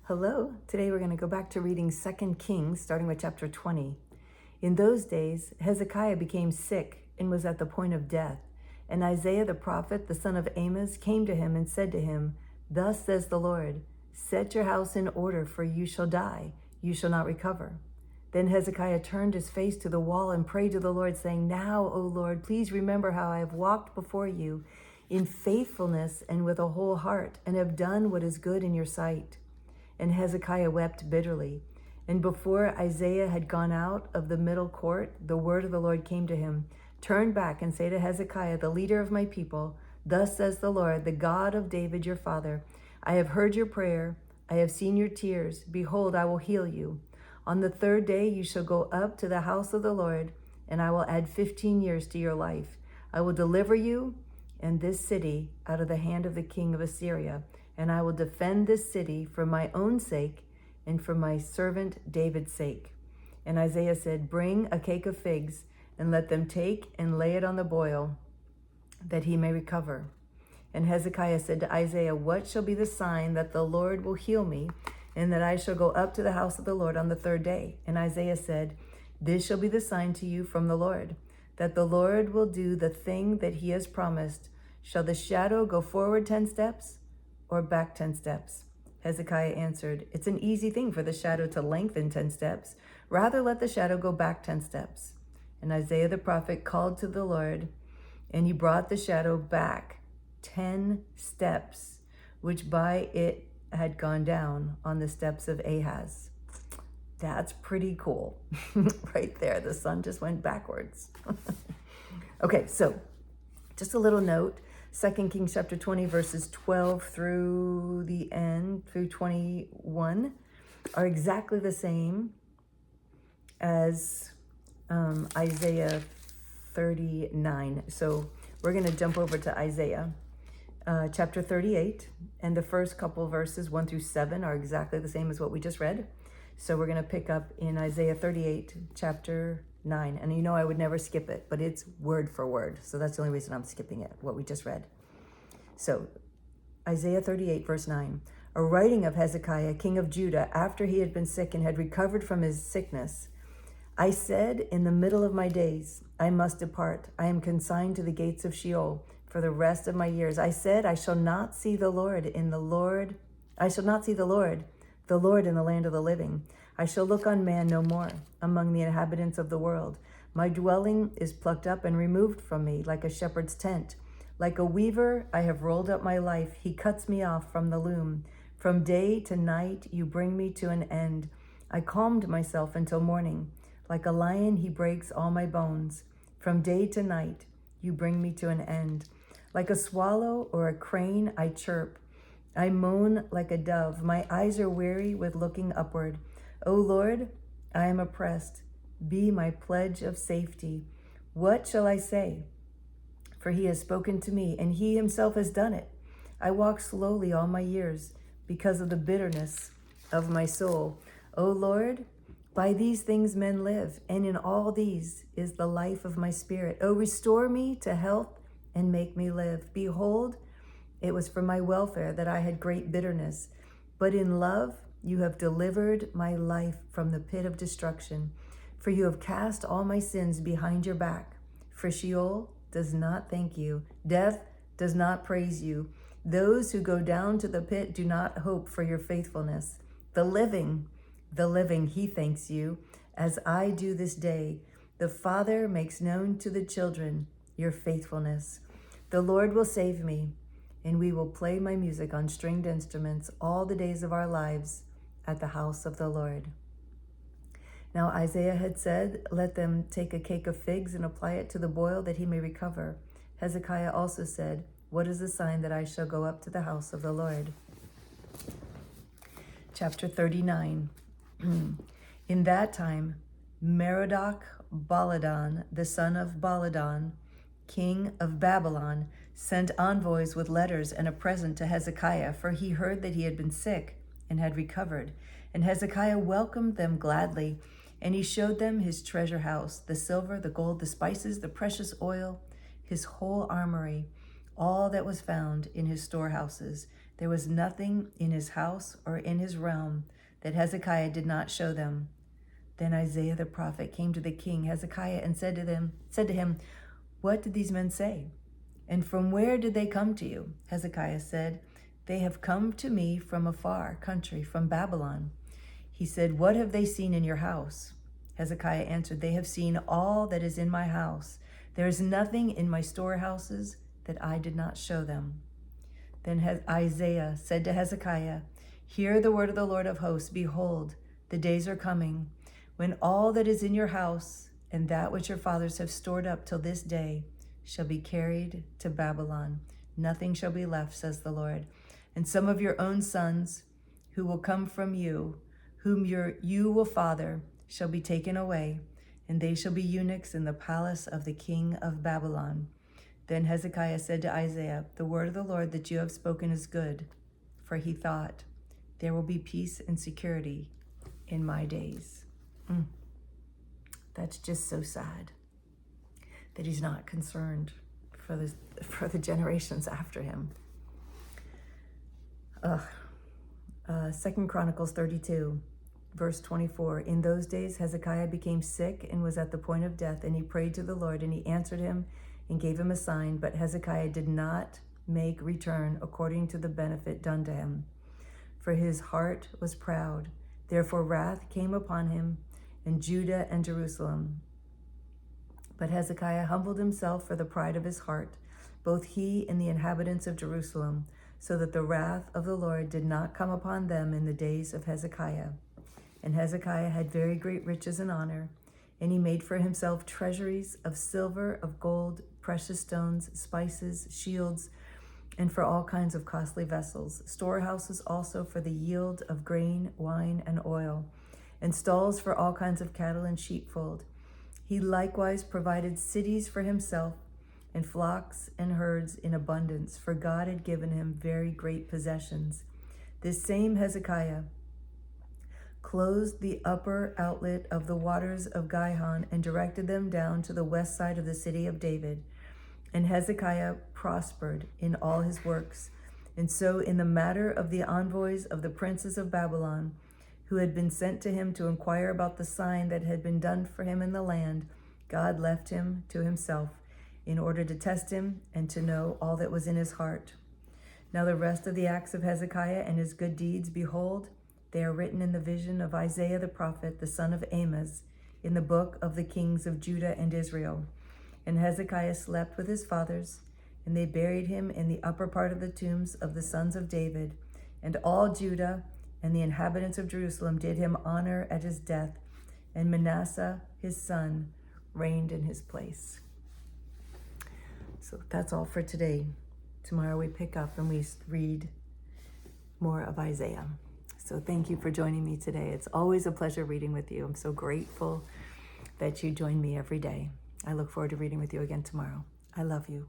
Hello. Today we're going to go back to reading 2 Kings, starting with chapter 20. In those days, Hezekiah became sick and was at the point of death. And Isaiah the prophet, the son of Amos, came to him and said to him, "Thus says the Lord, set your house in order, for you shall die. You shall not recover." Then Hezekiah turned his face to the wall and prayed to the Lord, saying, "Now, O Lord, please remember how I have walked before you in faithfulness and with a whole heart, and have done what is good in your sight." And Hezekiah wept bitterly. And before Isaiah had gone out of the middle court, the word of the Lord came to him. "Turn back and say to Hezekiah, the leader of my people, thus says the Lord, the God of David your father, I have heard your prayer. I have seen your tears. Behold, I will heal you. On the third day you shall go up to the house of the Lord, and I will add 15 years to your life. I will deliver you and this city out of the hand of the king of Assyria, and I will defend this city for my own sake and for my servant David's sake." And Isaiah said, "Bring a cake of figs, and let them take and lay it on the boil, that he may recover." And Hezekiah said to Isaiah, "What shall be the sign that the Lord will heal me, and that I shall go up to the house of the Lord on the third day?" And Isaiah said, "This shall be the sign to you from the Lord, that the Lord will do the thing that he has promised. Shall the shadow go forward 10 steps or back 10 steps?" Hezekiah answered, "It's an easy thing for the shadow to lengthen 10 steps. Rather let the shadow go back 10 steps. And Isaiah the prophet called to the Lord, and he brought the shadow back 10 steps, which by it had gone down on the steps of Ahaz. That's pretty cool. Right there, the sun just went backwards. Okay, so just a little note. 2 Kings chapter 20, verses 12 through the end, through 21, are exactly the same as Isaiah 39. So we're going to jump over to Isaiah chapter 38, and the first couple verses 1 through 7 are exactly the same as what we just read. So we're going to pick up in Isaiah 38, chapter 9. And you know I would never skip it, but it's word for word. So that's the only reason I'm skipping it, what we just read. So Isaiah 38, verse 9. A writing of Hezekiah, king of Judah, after he had been sick and had recovered from his sickness. "I said in the middle of my days, I must depart. I am consigned to the gates of Sheol for the rest of my years. I said, I shall not see the Lord in the Lord. I shall not see the Lord in the land of the living. I shall look on man no more among the inhabitants of the world. My dwelling is plucked up and removed from me like a shepherd's tent. Like a weaver, I have rolled up my life. He cuts me off from the loom. From day to night, you bring me to an end. I calmed myself until morning. Like a lion, he breaks all my bones. From day to night, you bring me to an end. Like a swallow or a crane, I chirp. I moan like a dove. My eyes are weary with looking upward. O Lord, I am oppressed. Be my pledge of safety. What shall I say? For he has spoken to me, and he himself has done it. I walk slowly all my years because of the bitterness of my soul. O Lord, by these things men live, and in all these is the life of my spirit. O restore me to health and make me live. Behold, it was for my welfare that I had great bitterness. But in love you have delivered my life from the pit of destruction. For you have cast all my sins behind your back. For Sheol does not thank you. Death does not praise you. Those who go down to the pit do not hope for your faithfulness. The living, he thanks you, as I do this day. The Father makes known to the children your faithfulness. The Lord will save me, and we will play my music on stringed instruments all the days of our lives at the house of the Lord. Now Isaiah had said, "Let them take a cake of figs and apply it to the boil that he may recover." Hezekiah also said, "What is the sign that I shall go up to the house of the Lord?" Chapter 39. In that time, Merodach-Baladan, the son of Baladan, king of Babylon, sent envoys with letters and a present to Hezekiah, for he heard that he had been sick and had recovered. And Hezekiah welcomed them gladly, and he showed them his treasure house, the silver, the gold, the spices, the precious oil, his whole armory, all that was found in his storehouses. There was nothing in his house or in his realm that Hezekiah did not show them. Then Isaiah the prophet came to the king Hezekiah and said to him, "What did these men say? And from where did they come to you?" Hezekiah said, "They have come to me from a far country, from Babylon." He said, "What have they seen in your house?" Hezekiah answered, "They have seen all that is in my house. There is nothing in my storehouses that I did not show them." Then Isaiah said to Hezekiah, "Hear the word of the Lord of hosts. Behold, the days are coming, when all that is in your house and that which your fathers have stored up till this day shall be carried to Babylon. Nothing shall be left, says the Lord. And some of your own sons who will come from you, whom you will father, shall be taken away, and they shall be eunuchs in the palace of the king of Babylon." Then Hezekiah said to Isaiah, "The word of the Lord that you have spoken is good." For he thought, "There will be peace and security in my days." That's just so sad that he's not concerned for the generations after him. 2 Chronicles 32, verse 24. In those days Hezekiah became sick and was at the point of death, and he prayed to the Lord, and he answered him and gave him a sign. But Hezekiah did not make return according to the benefit done to him, for his heart was proud. Therefore wrath came upon him and Judah and Jerusalem. But Hezekiah humbled himself for the pride of his heart, both he and the inhabitants of Jerusalem, so that the wrath of the Lord did not come upon them in the days of Hezekiah. And Hezekiah had very great riches and honor, and he made for himself treasuries of silver, of gold, precious stones, spices, shields, and for all kinds of costly vessels, storehouses also for the yield of grain, wine, and oil, and stalls for all kinds of cattle and sheepfold. He likewise provided cities for himself, and flocks and herds in abundance, for God had given him very great possessions. This same Hezekiah closed the upper outlet of the waters of Gihon and directed them down to the west side of the city of David. And Hezekiah prospered in all his works. And so in the matter of the envoys of the princes of Babylon, who had been sent to him to inquire about the sign that had been done for him in the land, God left him to himself in order to test him and to know all that was in his heart. Now the rest of the acts of Hezekiah and his good deeds, behold, they are written in the vision of Isaiah the prophet, the son of Amos, in the book of the kings of Judah and Israel. And Hezekiah slept with his fathers, and they buried him in the upper part of the tombs of the sons of David. And all Judah and the inhabitants of Jerusalem did him honor at his death, and Manasseh his son reigned in his place. So that's all for today. Tomorrow we pick up and we read more of Isaiah. So thank you for joining me today. It's always a pleasure reading with you. I'm so grateful that you join me every day. I look forward to reading with you again tomorrow. I love you.